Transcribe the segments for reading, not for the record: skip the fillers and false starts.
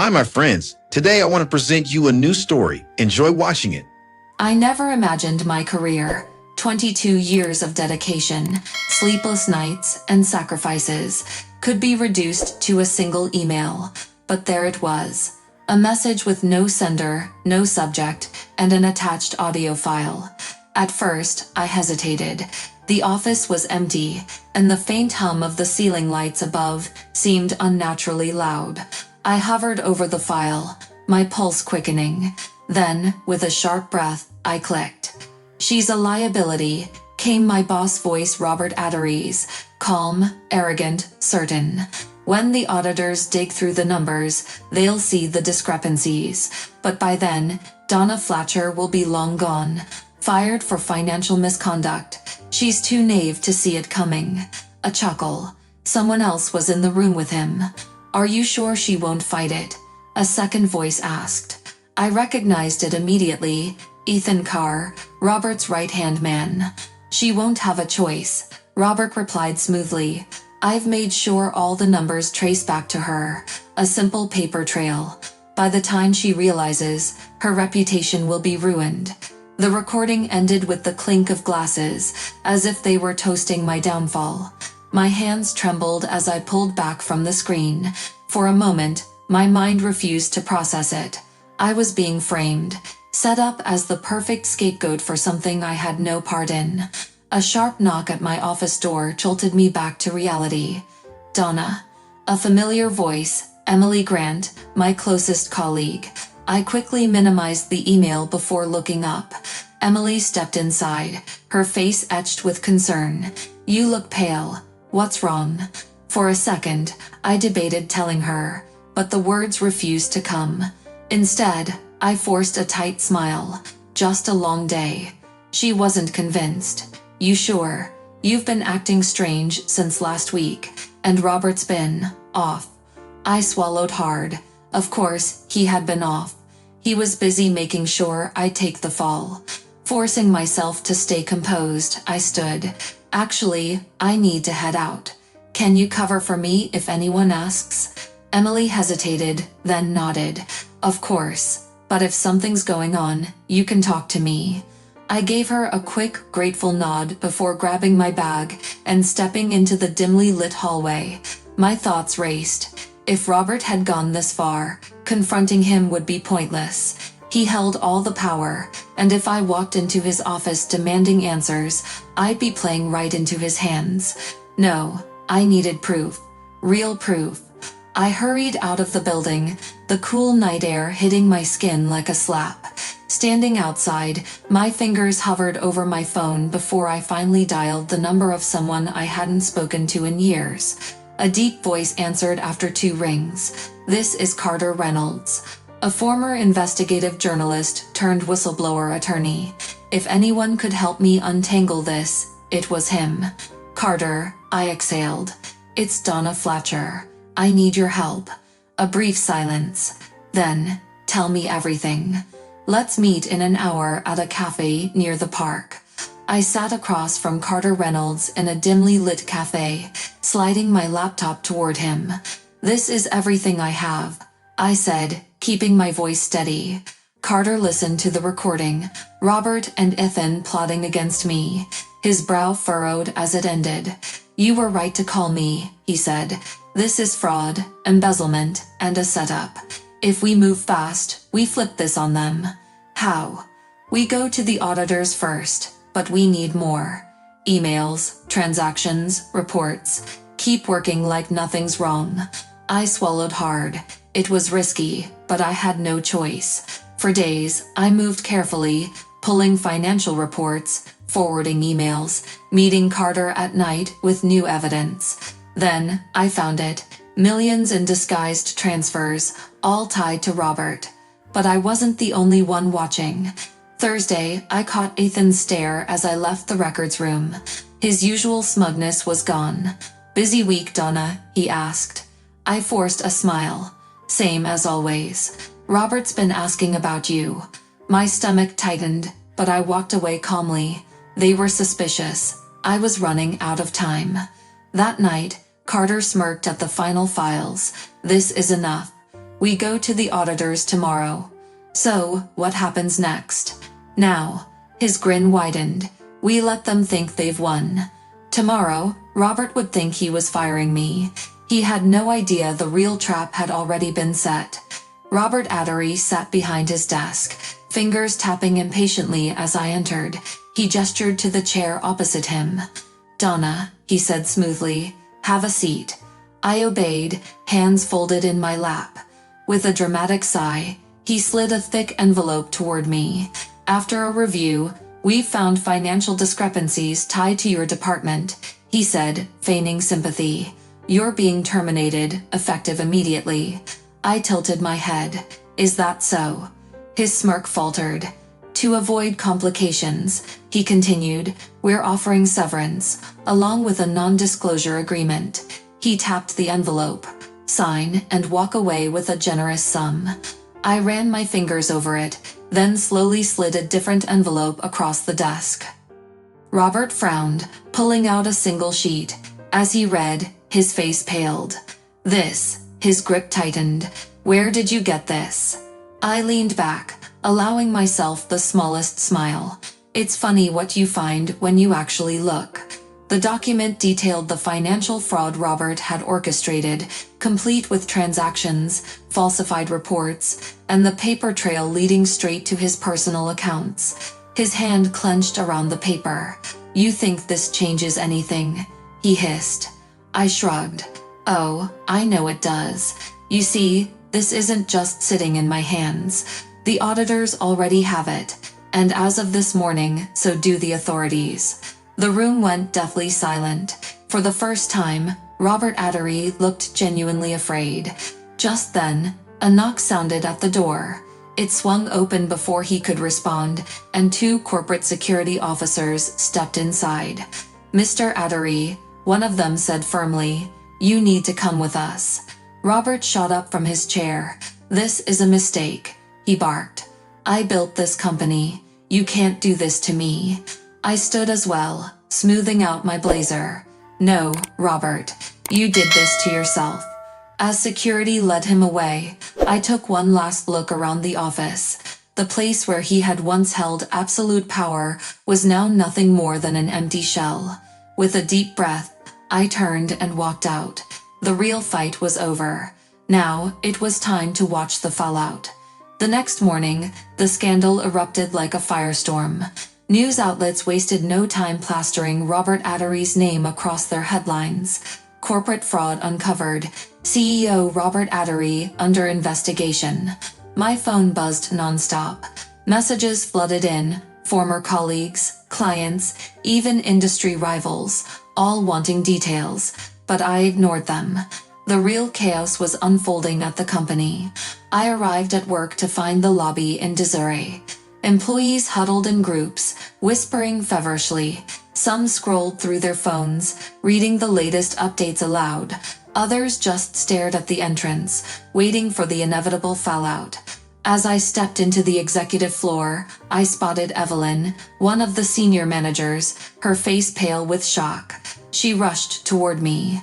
Hi, my friends. Today I want to present you a new story. Enjoy watching it. I never imagined my career. 22 years of dedication, sleepless nights, and sacrifices could be reduced to a single email. But there it was. A message with no sender, no subject, and an attached audio file. At first, I hesitated. The office was empty, and the faint hum of the ceiling lights above seemed unnaturally loud. I hovered over the file, my pulse quickening. Then, with a sharp breath, I clicked. "She's a liability," came my boss voice, Robert Adderey's, calm, arrogant, certain. "When the auditors dig through the numbers, they'll see the discrepancies. But by then, Donna Fletcher will be long gone, fired for financial misconduct. She's too naive to see it coming." A chuckle. Someone else was in the room with him. "Are you sure she won't fight it?" a second voice asked. I recognized it immediately. Ethan Carr, Robert's right-hand man. "She won't have a choice," Robert replied smoothly. "I've made sure all the numbers trace back to her. A simple paper trail. By the time she realizes, her reputation will be ruined." The recording ended with the clink of glasses, as if they were toasting my downfall. My hands trembled as I pulled back from the screen. For a moment, my mind refused to process it. I was being framed, set up as the perfect scapegoat for something I had no part in. A sharp knock at my office door jolted me back to reality. "Donna." A familiar voice, Emily Grant, my closest colleague. I quickly minimized the email before looking up. Emily stepped inside, her face etched with concern. "You look pale. What's wrong?" For a second, I debated telling her, but the words refused to come. Instead, I forced a tight smile. "Just a long day." She wasn't convinced. "You sure? You've been acting strange since last week, and Robert's been off." I swallowed hard. Of course, he had been off. He was busy making sure I'd take the fall. Forcing myself to stay composed, I stood. "Actually, I need to head out. Can you cover for me if anyone asks?" Emily hesitated, then nodded. "Of course, but if something's going on, you can talk to me." I gave her a quick, grateful nod before grabbing my bag and stepping into the dimly lit hallway. My thoughts raced. If Robert had gone this far, confronting him would be pointless. He held all the power, and if I walked into his office demanding answers, I'd be playing right into his hands. No, I needed proof. Real proof. I hurried out of the building, the cool night air hitting my skin like a slap. Standing outside, my fingers hovered over my phone before I finally dialed the number of someone I hadn't spoken to in years. A deep voice answered after 2 rings. "This is Carter Reynolds, a former investigative journalist turned whistleblower attorney. If anyone could help me untangle this, it was him." "Carter," I exhaled. "It's Donna Fletcher. I need your help." A brief silence. Then, "Tell me everything. Let's meet in an hour at a cafe near the park." I sat across from Carter Reynolds in a dimly lit cafe, sliding my laptop toward him. "This is everything I have," I said, keeping my voice steady. Carter listened to the recording, Robert and Ethan plotting against me, his brow furrowed as it ended. "You were right to call me," he said. "This is fraud, embezzlement, and a setup. If we move fast, we flip this on them." "How?" "We go to the auditors first, but we need more. Emails, transactions, reports. Keep working like nothing's wrong." I swallowed hard. It was risky, but I had no choice. For days, I moved carefully, pulling financial reports, forwarding emails, meeting Carter at night with new evidence. Then, I found it. Millions in disguised transfers, all tied to Robert. But I wasn't the only one watching. Thursday, I caught Ethan's stare as I left the records room. His usual smugness was gone. "Busy week, Donna?" he asked. I forced a smile. "Same as always. Robert's been asking about you." My stomach tightened, but I walked away calmly. They were suspicious. I was running out of time. That night, Carter smirked at the final files. "This is enough." We go to the auditors tomorrow. So, what happens next? Now, his grin widened. We let them think they've won. Tomorrow, Robert would think he was firing me. He had no idea the real trap had already been set. Robert Addery sat behind his desk, fingers tapping impatiently as I entered. He gestured to the chair opposite him. "Donna," he said smoothly, "have a seat." I obeyed, hands folded in my lap. With a dramatic sigh, he slid a thick envelope toward me. "After a review, we've found financial discrepancies tied to your department," he said, feigning sympathy. "You're being terminated, effective immediately." I tilted my head. "Is that so?" His smirk faltered. "To avoid complications," he continued, "we're offering severance, along with a non-disclosure agreement." He tapped the envelope. "Sign and walk away with a generous sum." I ran my fingers over it, then slowly slid a different envelope across the desk. Robert frowned, pulling out a single sheet. As he read, his face paled. "This," his grip tightened. "Where did you get this?" I leaned back, allowing myself the smallest smile. "It's funny what you find when you actually look." The document detailed the financial fraud Robert had orchestrated, complete with transactions, falsified reports, and the paper trail leading straight to his personal accounts. His hand clenched around the paper. "You think this changes anything?" he hissed. I shrugged. "Oh, I know it does. You see, this isn't just sitting in my hands. The auditors already have it, and as of this morning, so do the authorities." The room went deathly silent. For the first time, Robert Addery looked genuinely afraid. Just then, a knock sounded at the door. It swung open before he could respond, and two corporate security officers stepped inside. "Mr. Addery," one of them said firmly, "you need to come with us." Robert shot up from his chair. "This is a mistake," he barked. "I built this company. You can't do this to me." I stood as well, smoothing out my blazer. "No, Robert, you did this to yourself." As security led him away, I took one last look around the office. The place where he had once held absolute power was now nothing more than an empty shell. With a deep breath, I turned and walked out. The real fight was over. Now, it was time to watch the fallout. The next morning, the scandal erupted like a firestorm. News outlets wasted no time plastering Robert Addery's name across their headlines. "Corporate fraud uncovered. CEO Robert Addery under investigation." My phone buzzed nonstop. Messages flooded in, former colleagues, clients, even industry rivals, all wanting details, but I ignored them. The real chaos was unfolding at the company. I arrived at work to find the lobby in disarray. Employees huddled in groups, whispering feverishly. Some scrolled through their phones, reading the latest updates aloud. Others just stared at the entrance, waiting for the inevitable fallout. As I stepped into the executive floor, I spotted Evelyn, one of the senior managers, her face pale with shock. She rushed toward me.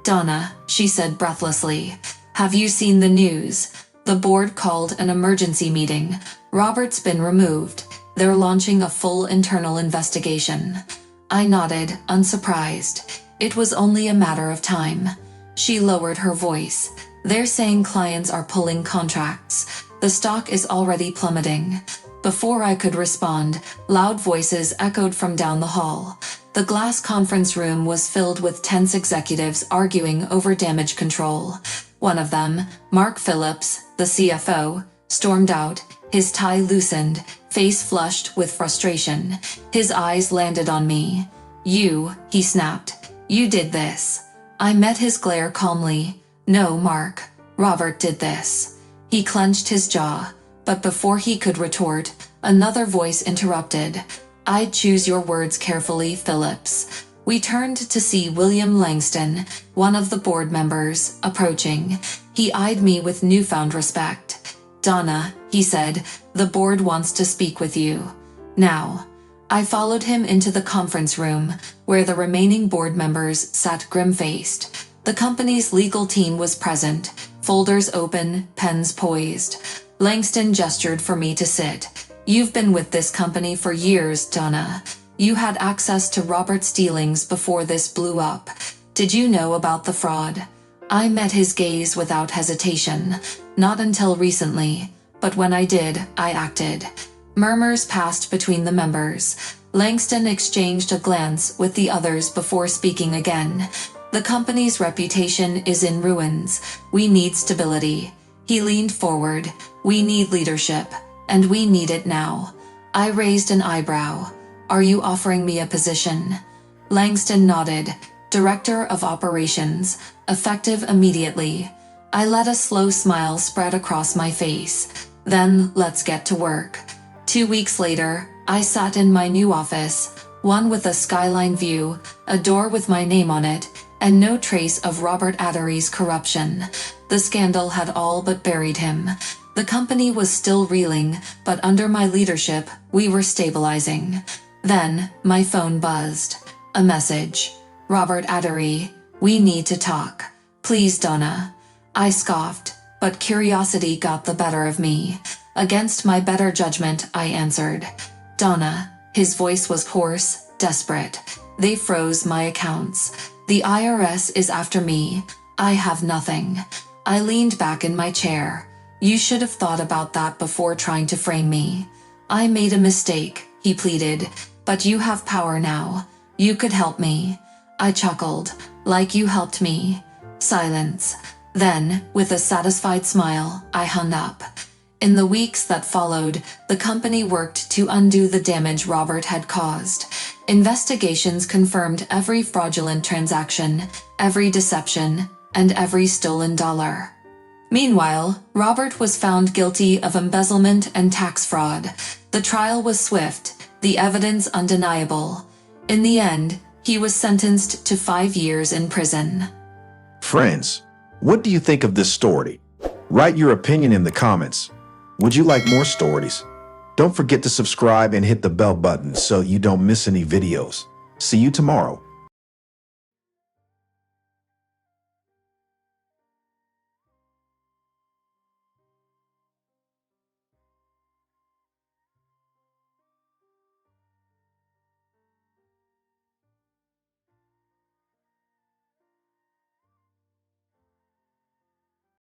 "Donna," she said breathlessly, "have you seen the news? The board called an emergency meeting. Robert's been removed. They're launching a full internal investigation." I nodded, unsurprised. It was only a matter of time. She lowered her voice. "They're saying clients are pulling contracts. The stock is already plummeting." Before I could respond, loud voices echoed from down the hall. The glass conference room was filled with tense executives arguing over damage control. One of them, Mark Phillips, the CFO, stormed out, his tie loosened, face flushed with frustration. His eyes landed on me. "You," he snapped. "You did this." I met his glare calmly. "No, Mark. Robert did this." He clenched his jaw, but before he could retort, another voice interrupted. "I'd choose your words carefully, Phillips." We turned to see William Langston, one of the board members, approaching. He eyed me with newfound respect. "Donna," he said, "the board wants to speak with you. Now." I followed him into the conference room, where the remaining board members sat grim-faced. The company's legal team was present, folders open, pens poised. Langston gestured for me to sit. You've been with this company for years, Donna. You had access to Robert's dealings before this blew up. Did you know about the fraud? I met his gaze without hesitation. Not until recently, but when I did, I acted. Murmurs passed between the members. Langston exchanged a glance with the others before speaking again. The company's reputation is in ruins. We need stability. He leaned forward. We need leadership, and we need it now. I raised an eyebrow. Are you offering me a position? Langston nodded. Director of Operations, effective immediately. I let a slow smile spread across my face. Then, let's get to work. 2 weeks later, I sat in my new office, one with a skyline view, a door with my name on it, and no trace of Robert Addery's corruption. The scandal had all but buried him. The company was still reeling, but under my leadership, we were stabilizing. Then, my phone buzzed. A message. Robert Addery, we need to talk. Please, Donna. I scoffed, but curiosity got the better of me. Against my better judgment, I answered. Donna. His voice was hoarse, desperate. They froze my accounts. The IRS is after me. I have nothing. I leaned back in my chair. You should have thought about that before trying to frame me. I made a mistake, he pleaded, but you have power now. You could help me. I chuckled, like you helped me. Silence. Then, with a satisfied smile, I hung up. In the weeks that followed, the company worked to undo the damage Robert had caused. Investigations confirmed every fraudulent transaction, every deception, and every stolen dollar. Meanwhile, Robert was found guilty of embezzlement and tax fraud. The trial was swift, the evidence undeniable. In the end, he was sentenced to 5 years in prison. Friends, what do you think of this story? Write your opinion in the comments. Would you like more stories? Don't forget to subscribe and hit the bell button so you don't miss any videos. See you tomorrow.